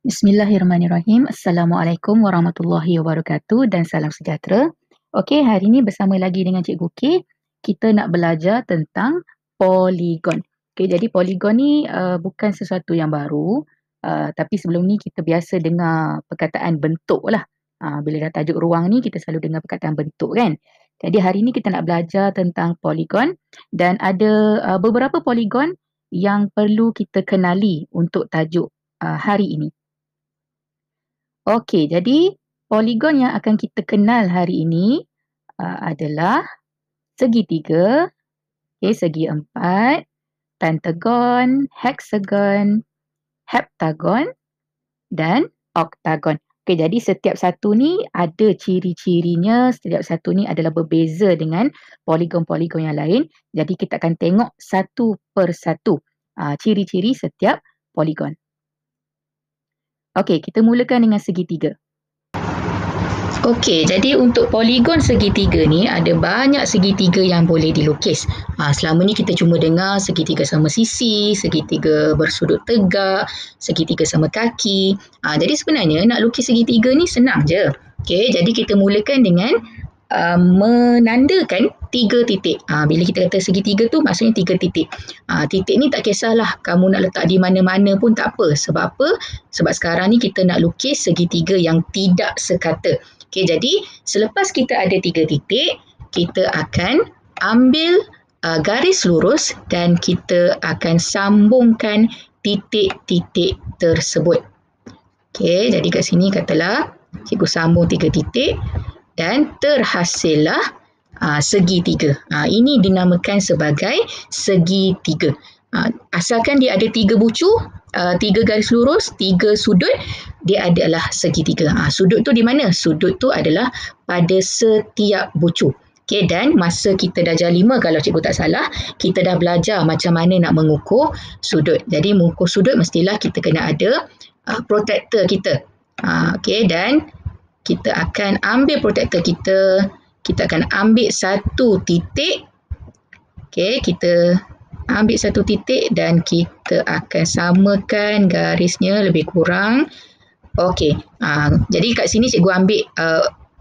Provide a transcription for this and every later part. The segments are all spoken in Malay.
Bismillahirrahmanirrahim. Assalamualaikum warahmatullahi wabarakatuh dan salam sejahtera. Okey, hari ini bersama lagi dengan Cikgu K, kita nak belajar tentang poligon. Okey, jadi poligon ni bukan sesuatu yang baru, tapi sebelum ni kita biasa dengar perkataan bentuk lah. Bila dah tajuk ruang ni kita selalu dengar perkataan bentuk kan. Jadi hari ni kita nak belajar tentang poligon dan ada beberapa poligon yang perlu kita kenali untuk tajuk hari ini. Okey, jadi poligon yang akan kita kenal hari ini adalah segitiga, segi empat, pentagon, hexagon, heptagon dan oktagon. Okey, jadi setiap satu ni ada ciri-cirinya, setiap satu ni adalah berbeza dengan poligon-poligon yang lain. Jadi kita akan tengok satu persatu ciri-ciri setiap poligon. Okey, kita mulakan dengan segitiga. Okey, jadi untuk poligon segitiga ni ada banyak segitiga yang boleh dilukis. Selama ni kita cuma dengar segitiga sama sisi, segitiga bersudut tegak, segitiga sama kaki. Jadi sebenarnya nak lukis segitiga ni senang je. Okey, jadi kita mulakan dengan menandakan 3 titik. Bila kita kata segitiga tu maksudnya 3 titik. Titik ni tak kisahlah kamu nak letak di mana-mana pun tak apa. Sebab apa? Sebab sekarang ni kita nak lukis segitiga yang tidak sekata. Okey, jadi selepas kita ada 3 titik, kita akan ambil garis lurus dan kita akan sambungkan titik-titik tersebut. Okey, jadi kat sini katalah cikgu sambung 3 titik dan terhasillah segitiga. Ini dinamakan sebagai segitiga. Asalkan dia ada 3 bucu, 3 garis lurus, 3 sudut, dia adalah segitiga. Sudut tu di mana? Sudut tu adalah pada setiap bucu. Okey, dan masa kita darjah 5 kalau cikgu tak salah, kita dah belajar macam mana nak mengukur sudut. Jadi mengukur sudut mestilah kita kena ada protektor kita. Okey, dan kita akan ambil protektor kita, kita akan ambil satu titik. Okey, kita ambil satu titik dan kita akan samakan garisnya lebih kurang. Okey, jadi kat sini cikgu ambil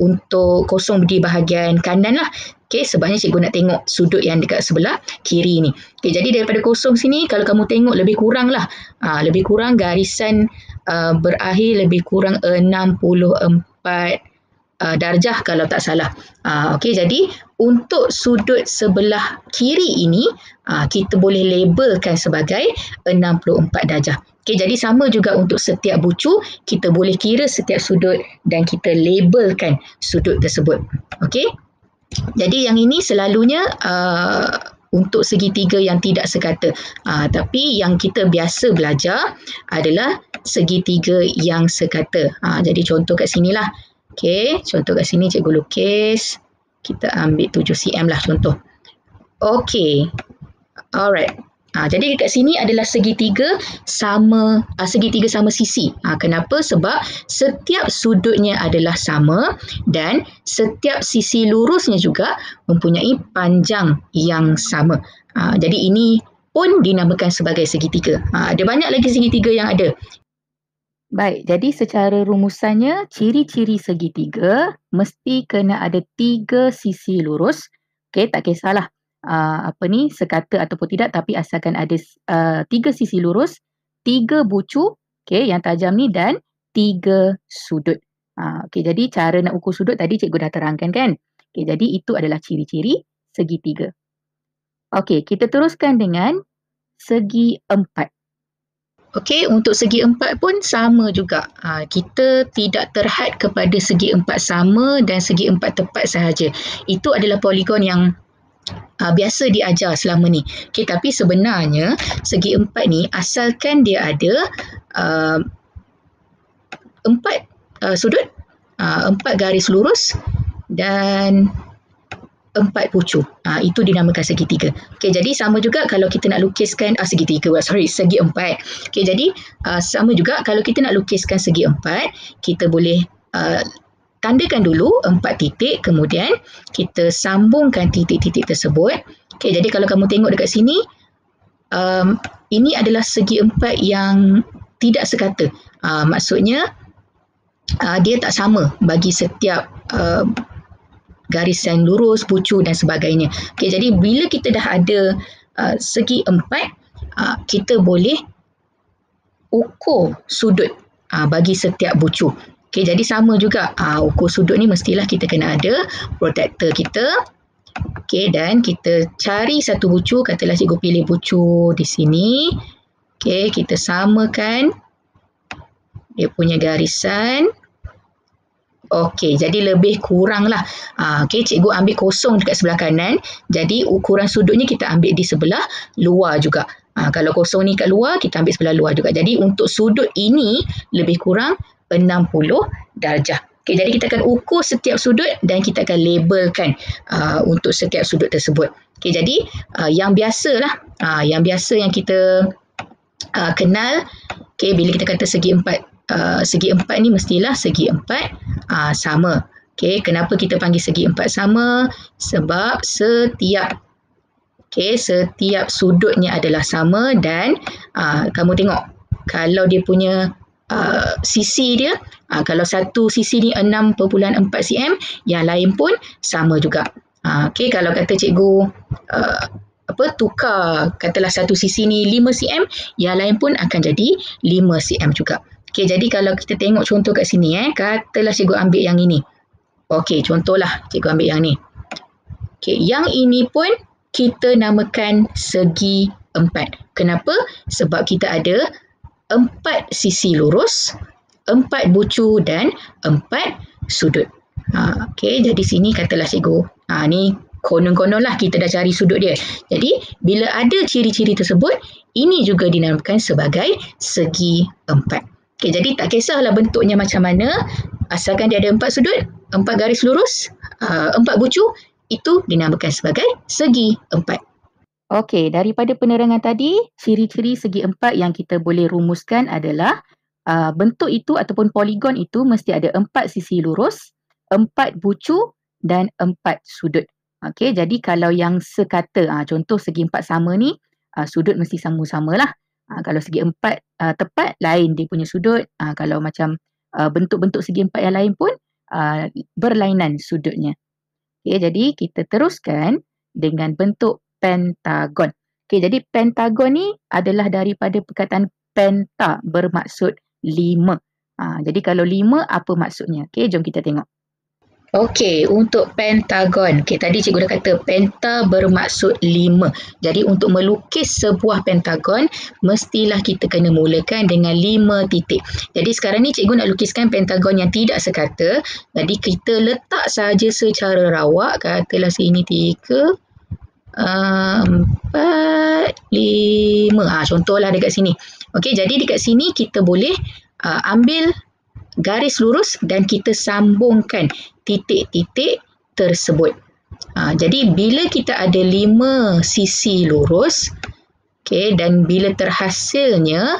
untuk kosong di bahagian kanan lah. Okey, sebabnya cikgu nak tengok sudut yang dekat sebelah kiri ni. Okey, jadi daripada kosong sini kalau kamu tengok lebih kurang lah. Lebih kurang garisan berakhir lebih kurang 64 darjah kalau tak salah. Okey, jadi untuk sudut sebelah kiri ini kita boleh labelkan sebagai 64 darjah. Okey, jadi sama juga untuk setiap bucu, kita boleh kira setiap sudut dan kita labelkan sudut tersebut. Okey. Jadi yang ini selalunya untuk segitiga yang tidak sekata. Tapi yang kita biasa belajar adalah segitiga yang sekata. Jadi contoh kat sinilah. Okey, contoh kat sini cikgu lukis. Kita ambil 7 cm lah contoh. Okey. Alright. Jadi kat sini adalah segitiga sama sisi. Kenapa? Sebab setiap sudutnya adalah sama dan setiap sisi lurusnya juga mempunyai panjang yang sama. Jadi ini pun dinamakan sebagai segitiga. Ada banyak lagi segitiga yang ada. Baik, jadi secara rumusannya ciri-ciri segitiga mesti kena ada 3 sisi lurus. Okey, tak kisahlah sekata ataupun tidak, tapi asalkan ada 3 sisi lurus, 3 bucu, okey, yang tajam ni dan 3 sudut. Okey, jadi cara nak ukur sudut tadi cikgu dah terangkan kan? Okey, jadi itu adalah ciri-ciri segitiga. Okey, kita teruskan dengan segi empat. Okey, untuk segi empat pun sama juga. Kita tidak terhad kepada segi empat sama dan segi empat tepat sahaja. Itu adalah poligon yang biasa diajar selama ni. Okey, tapi sebenarnya segi empat ni asalkan dia ada 4 sudut, 4 garis lurus dan 4 pucuk. Itu dinamakan segitiga. Okey, jadi sama juga kalau kita nak lukiskan segi empat. Okey, jadi sama juga kalau kita nak lukiskan segi empat, kita boleh tandakan dulu 4 titik, kemudian kita sambungkan titik-titik tersebut. Okey, jadi kalau kamu tengok dekat sini, ini adalah segi empat yang tidak sekata. Maksudnya dia tak sama bagi setiap garisan lurus, bucu dan sebagainya. Okay, jadi bila kita dah ada segi 4, kita boleh ukur sudut bagi setiap bucu. Okay, jadi sama juga ukur sudut ni mestilah kita kena ada protektor kita. Okay, dan kita cari satu bucu, katalah cikgu pilih bucu di sini. Okay, kita samakan dia punya garisan. Okey, jadi lebih kurang lah. Okey, cikgu ambil kosong dekat sebelah kanan. Jadi ukuran sudutnya kita ambil di sebelah luar juga. Kalau kosong ni kat luar, kita ambil sebelah luar juga. Jadi untuk sudut ini lebih kurang 60 darjah. Okey, jadi kita akan ukur setiap sudut dan kita akan labelkan untuk setiap sudut tersebut. Okey, jadi yang biasalah, yang biasa yang kita kenal, okey, bila kita kata segi 4, segi 4 ni mestilah segi 4 sama. Okay, kenapa kita panggil segi 4 sama? Sebab setiap sudutnya adalah sama dan kamu tengok kalau dia punya sisi dia, kalau satu sisi ni 6.4 cm, yang lain pun sama juga. Okay, kalau kata cikgu tukar, katalah satu sisi ni 5 cm, yang lain pun akan jadi 5 cm juga. Okey, jadi kalau kita tengok contoh kat sini, katalah cikgu ambil yang ini. Okey, contohlah cikgu ambil yang ni. Okey, yang ini pun kita namakan segi 4. Kenapa? Sebab kita ada 4 sisi lurus, 4 bucu dan 4 sudut. Okey, jadi sini katalah cikgu, ni konon-konon lah kita dah cari sudut dia. Jadi, bila ada ciri-ciri tersebut, ini juga dinamakan sebagai segi 4. Okay, jadi tak kisahlah bentuknya macam mana, asalkan dia ada 4 sudut, 4 garis lurus, 4 bucu, itu dinamakan sebagai segi 4. Okey, daripada penerangan tadi, ciri-ciri segi 4 yang kita boleh rumuskan adalah bentuk itu ataupun poligon itu mesti ada 4 sisi lurus, 4 bucu dan 4 sudut. Okey, jadi kalau yang sekata, contoh segi 4 sama ni, sudut mesti sama-sama lah. Kalau segi 4 tepat, lain dia punya sudut. Kalau macam bentuk-bentuk segi 4 yang lain pun berlainan sudutnya. Okay, jadi kita teruskan dengan bentuk pentagon. Okay, jadi pentagon ni adalah daripada perkataan penta, bermaksud 5. Jadi kalau 5 apa maksudnya? Okay, jom kita tengok. Okey, untuk pentagon. Okey, tadi cikgu dah kata penta bermaksud 5. Jadi untuk melukis sebuah pentagon, mestilah kita kena mulakan dengan 5 titik. Jadi sekarang ni cikgu nak lukiskan pentagon yang tidak sekata. Jadi kita letak saja secara rawak. Katalah sini 3, 4, 5. Contohlah dekat sini. Okey, jadi dekat sini kita boleh ambil garis lurus dan kita sambungkan titik-titik tersebut. Jadi bila kita ada 5 sisi lurus, okay, dan bila terhasilnya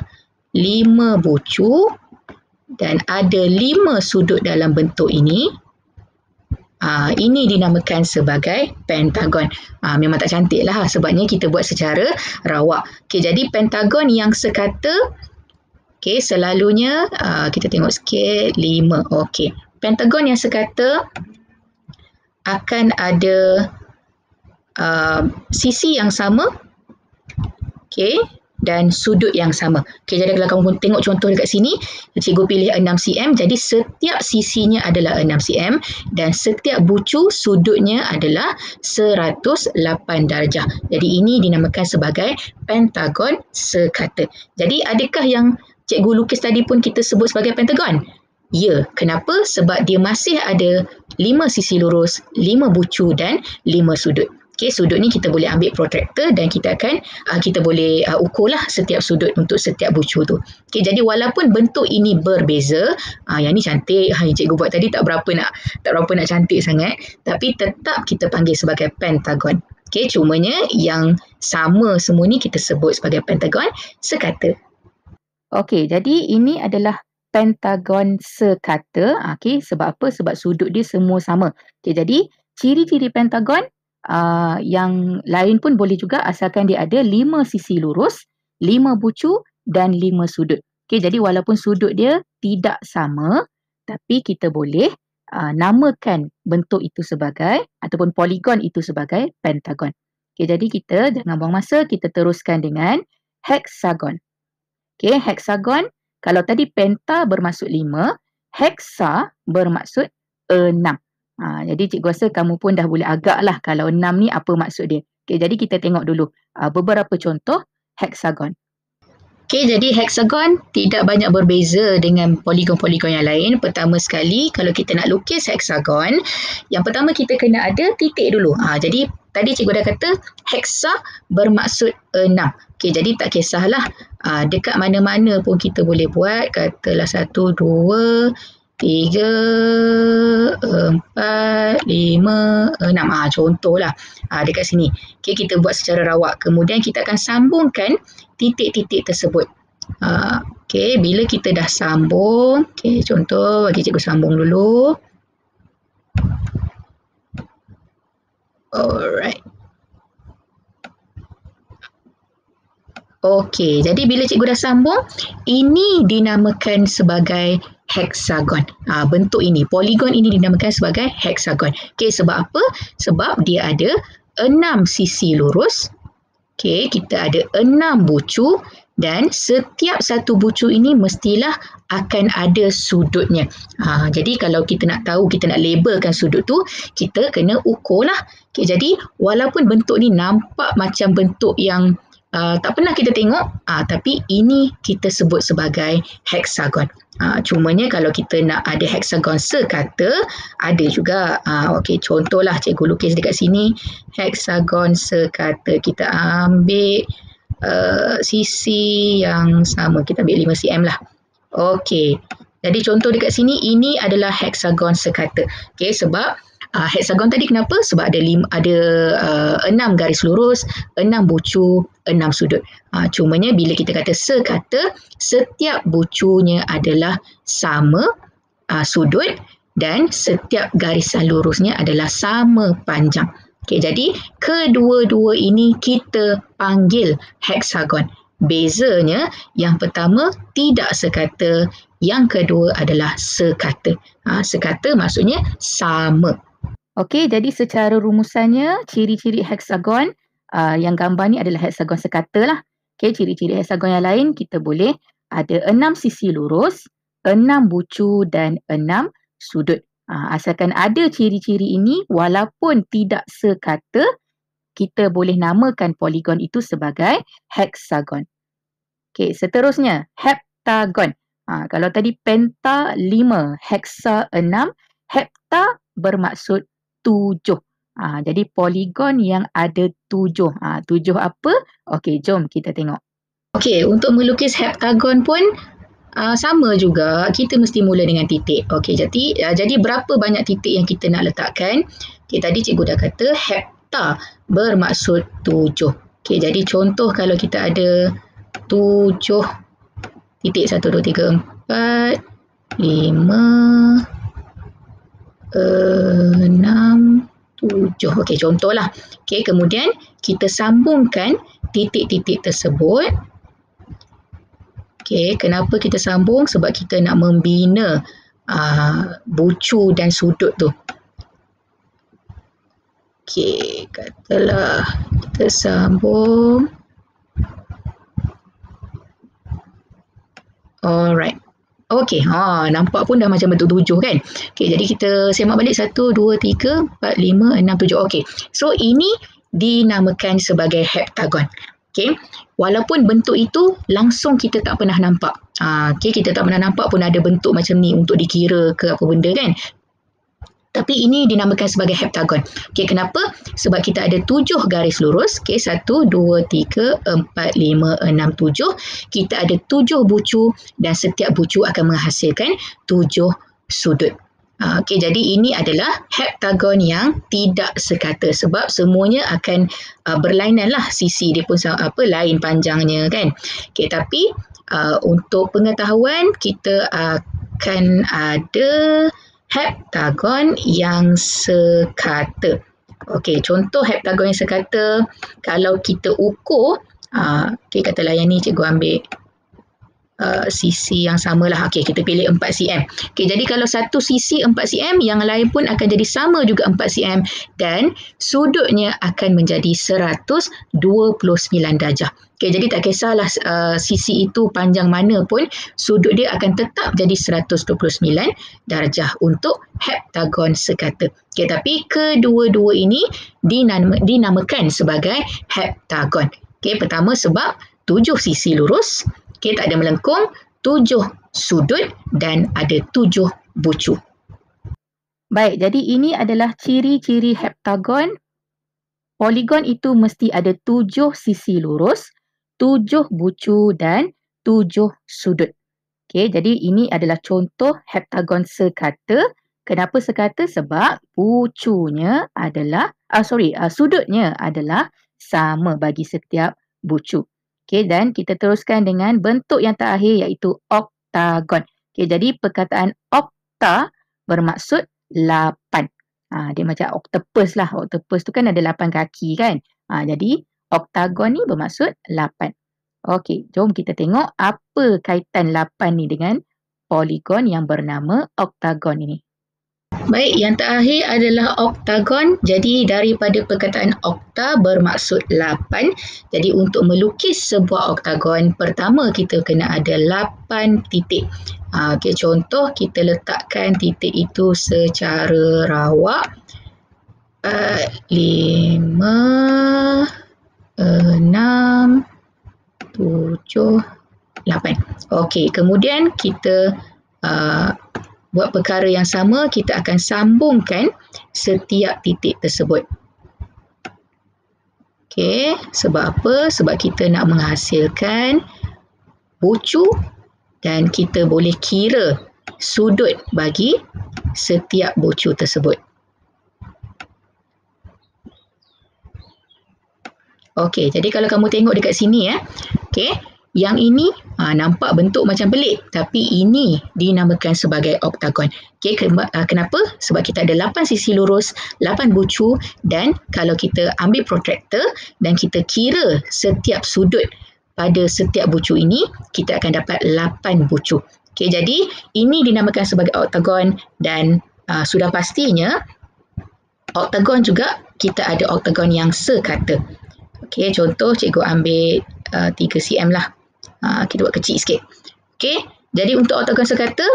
5 bucu dan ada 5 sudut dalam bentuk ini, ini dinamakan sebagai pentagon. Memang tak cantik lah sebabnya kita buat secara rawak. Okay, jadi pentagon yang sekata, okay, selalunya kita tengok sikit 5. Okey. Pentagon yang sekata akan ada sisi yang sama, okay, dan sudut yang sama. Okay, jadi kalau kamu tengok contoh dekat sini, cikgu pilih 6 cm, jadi setiap sisinya adalah 6 cm dan setiap bucu sudutnya adalah 108 darjah. Jadi ini dinamakan sebagai pentagon sekata. Jadi adakah yang cikgu lukis tadi pun kita sebut sebagai pentagon? Ya, kenapa? Sebab dia masih ada 5 sisi lurus, 5 bucu dan 5 sudut. Okey, sudut ni kita boleh ambil protractor dan kita akan kita boleh ukurlah setiap sudut untuk setiap bucu tu. Okey, jadi walaupun bentuk ini berbeza, yang ni cantik, yang cikgu buat tadi tak berapa nak cantik sangat, tapi tetap kita panggil sebagai pentagon. Okey, cumanya yang sama semua ni kita sebut sebagai pentagon sekata. Okey, jadi ini adalah pentagon sekata. Okey, sebab apa? Sebab sudut dia semua sama. Okey, jadi ciri-ciri pentagon yang lain pun boleh juga asalkan dia ada 5 sisi lurus, 5 bucu dan 5 sudut. Okey, jadi walaupun sudut dia tidak sama, tapi kita boleh namakan bentuk itu sebagai ataupun poligon itu sebagai pentagon. Okey, jadi kita jangan buang masa, kita teruskan dengan heksagon. Okey, heksagon, kalau tadi penta bermaksud 5, heksa bermaksud 6. Jadi cikgu rasa kamu pun dah boleh agak lah kalau 6 ni apa maksud dia. Okey, jadi kita tengok dulu beberapa contoh heksagon. Okey, jadi heksagon tidak banyak berbeza dengan poligon-poligon yang lain. Pertama sekali, kalau kita nak lukis heksagon, yang pertama kita kena ada titik dulu. Jadi tadi cikgu dah kata heksa bermaksud 6. Okey, jadi tak kisahlah dekat mana-mana pun kita boleh buat. Katalah 1, 2, 3, 4, 5, 6. Contohlah dekat sini. Okey, kita buat secara rawak. Kemudian kita akan sambungkan titik-titik tersebut. Okey, bila kita dah sambung, okey, contoh bagi cikgu sambung dulu. Alright. Okey, jadi bila cikgu dah sambung, ini dinamakan sebagai heksagon. Bentuk ini, poligon ini dinamakan sebagai heksagon. Okey, sebab apa? Sebab dia ada 6 sisi lurus. Okey, kita ada 6 bucu dan setiap satu bucu ini mestilah akan ada sudutnya. Jadi kalau kita nak tahu, kita nak labelkan sudut tu, kita kena ukur lah. Okey, jadi walaupun bentuk ni nampak macam bentuk yang tak pernah kita tengok, tapi ini kita sebut sebagai heksagon. Cumanya kalau kita nak ada heksagon sekata, ada juga. Okey, contohlah cikgu lukis dekat sini, heksagon sekata. Kita ambil sisi yang sama, kita ambil 5 cm lah. Okey, jadi contoh dekat sini, ini adalah heksagon sekata. Okey, sebab heksagon tadi kenapa? Sebab ada 6 garis lurus, 6 bucu, 6 sudut. Cumanya bila kita kata sekata, setiap bucunya adalah sama sudut dan setiap garisan lurusnya adalah sama panjang. Okey, jadi kedua-dua ini kita panggil heksagon. Bezanya, yang pertama tidak sekata, yang kedua adalah sekata. Sekata maksudnya sama. Okey, jadi secara rumusannya, ciri-ciri heksagon yang gambar ni adalah heksagon sekata lah. Okey, ciri-ciri heksagon yang lain kita boleh ada 6 sisi lurus, 6 bucu dan 6 sudut. Asalkan ada ciri-ciri ini, walaupun tidak sekata, kita boleh namakan poligon itu sebagai heksagon. Okey, seterusnya heptagon. Kalau tadi penta 5, heksa 6, hepta bermaksud 7. Jadi poligon yang ada 7. 7 apa? Okey, jom kita tengok. Okey, untuk melukis heptagon pun sama juga, kita mesti mula dengan titik. Okey, jadi berapa banyak titik yang kita nak letakkan? Okey, tadi cikgu dah kata hepta bermaksud 7. Okey, jadi contoh kalau kita ada 7 titik, 1, 2, 3, 4, 5, 6, 7. Okey, contohlah. Okey, kemudian kita sambungkan titik-titik tersebut. Okey, kenapa kita sambung? Sebab kita nak membina bucu dan sudut tu. Okey, katalah kita sambung. Alright. Okey, nampak pun dah macam bentuk 7 kan. Okey, jadi kita semak balik 1, 2, 3, 4, 5, 6, 7. Okey, so ini dinamakan sebagai heptagon. Okey, walaupun bentuk itu langsung kita tak pernah nampak. Okey, kita tak pernah nampak pun ada bentuk macam ni untuk dikira ke apa benda kan. Tapi ini dinamakan sebagai heptagon. Okey, kenapa? Sebab kita ada 7 garis lurus. Okey, 1, 2, 3, 4, 5, 6, 7. Kita ada 7 bucu dan setiap bucu akan menghasilkan 7 sudut. Okey, jadi ini adalah heptagon yang tidak sekata sebab semuanya akan berlainan lah, sisi dia pun lain panjangnya kan. Okey, tapi untuk pengetahuan kita akan ada heptagon yang sekata. Okey, contoh heptagon yang sekata, kalau kita ukur, okey, katalah yang ni cikgu ambil sisi yang samalah. Okey, kita pilih 4 cm. Okey, jadi kalau satu sisi 4 cm, yang lain pun akan jadi sama juga 4 cm dan sudutnya akan menjadi 129 darjah. Okey, jadi tak kisahlah sisi itu panjang mana pun, sudut dia akan tetap jadi 129 darjah untuk heptagon sekata. Okey, tapi kedua-dua ini dinamakan sebagai heptagon. Okey, pertama sebab 7 sisi lurus, okey, tak ada melengkung, 7 sudut dan ada 7 bucu. Baik, jadi ini adalah ciri-ciri heptagon. Poligon itu mesti ada 7 sisi lurus, 7 bucu dan 7 sudut. Okey, jadi ini adalah contoh heptagon sekata. Kenapa sekata? Sebab bucunya adalah, sudutnya adalah sama bagi setiap bucu. Okey, dan kita teruskan dengan bentuk yang terakhir iaitu oktagon. Okey, jadi perkataan okta bermaksud 8. Dia macam octopus lah. Octopus tu kan ada 8 kaki kan. Jadi oktagon ni bermaksud 8. Okey, jom kita tengok apa kaitan 8 ni dengan poligon yang bernama oktagon ini. Baik, yang terakhir adalah oktagon. Jadi daripada perkataan okta bermaksud 8. Jadi untuk melukis sebuah oktagon, pertama kita kena ada 8 titik. Okey, contoh kita letakkan titik itu secara rawak. 5, 6, 7, 8. Okey, kemudian kita buat perkara yang sama, kita akan sambungkan setiap titik tersebut. Okey, sebab apa? Sebab kita nak menghasilkan bucu dan kita boleh kira sudut bagi setiap bucu tersebut. Okey, jadi kalau kamu tengok dekat sini okey, yang ini nampak bentuk macam pelik, tapi ini dinamakan sebagai oktagon. Okey, kenapa? Sebab kita ada 8 sisi lurus, 8 bucu dan kalau kita ambil protractor dan kita kira setiap sudut pada setiap bucu ini, kita akan dapat 8 bucu. Okey, jadi ini dinamakan sebagai oktagon dan sudah pastinya oktagon juga kita ada oktagon yang sekata. Okey, contoh cikgu ambil 3 cm lah. Kita buat kecil sikit. Okey, jadi untuk oktagon sekata,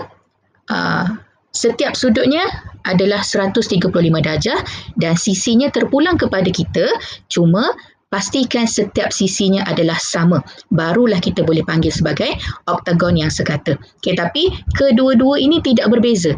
setiap sudutnya adalah 135 darjah dan sisinya terpulang kepada kita, cuma pastikan setiap sisinya adalah sama. Barulah kita boleh panggil sebagai oktagon yang sekata. Okey, tapi kedua-dua ini tidak berbeza.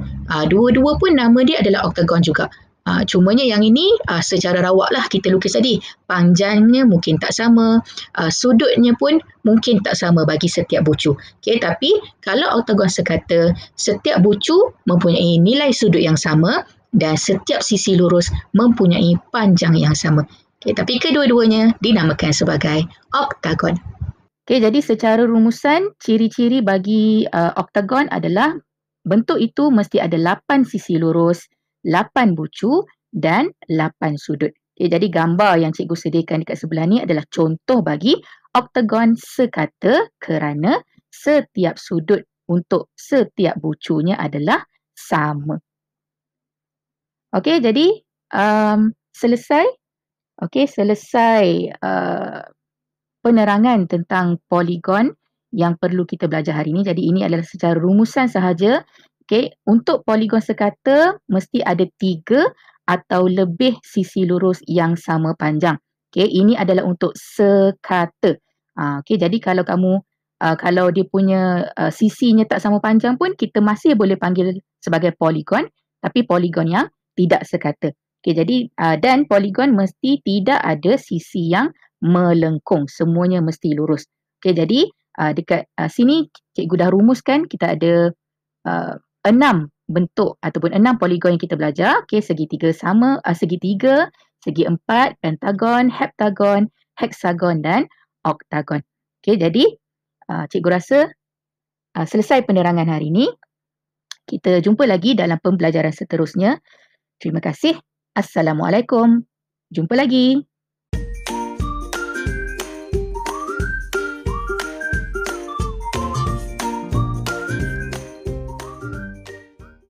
Dua-dua pun nama dia adalah oktagon juga. Cumanya yang ini secara rawak lah kita lukis tadi. Panjangnya mungkin tak sama, sudutnya pun mungkin tak sama bagi setiap bucu. Okay, tapi kalau oktagon sekata, setiap bucu mempunyai nilai sudut yang sama dan setiap sisi lurus mempunyai panjang yang sama. Okay, tapi kedua-duanya dinamakan sebagai oktagon. Okay, jadi secara rumusan, ciri-ciri bagi oktagon adalah bentuk itu mesti ada 8 sisi lurus, 8 bucu dan 8 sudut. Okay, jadi gambar yang cikgu sediakan dekat sebelah ni adalah contoh bagi oktagon sekata kerana setiap sudut untuk setiap bucunya adalah sama. Okey, jadi selesai. Okey, selesai penerangan tentang poligon yang perlu kita belajar hari ini. Jadi ini adalah secara rumusan sahaja. Okey, untuk poligon sekata mesti ada 3 atau lebih sisi lurus yang sama panjang. Okey, ini adalah untuk sekata. Okey, jadi kalau kamu kalau dia punya sisinya tak sama panjang pun kita masih boleh panggil sebagai poligon, tapi poligon yang tidak sekata. Okey, jadi dan poligon mesti tidak ada sisi yang melengkung. Semuanya mesti lurus. Okey, jadi dekat sini cikgu dah rumuskan kita ada 6 bentuk ataupun 6 poligon yang kita belajar. Okey, segitiga sama, segitiga, segi empat, pentagon, heptagon, heksagon dan oktagon. Okey, jadi cikgu rasa selesai penerangan hari ini. Kita jumpa lagi dalam pembelajaran seterusnya. Terima kasih. Assalamualaikum. Jumpa lagi.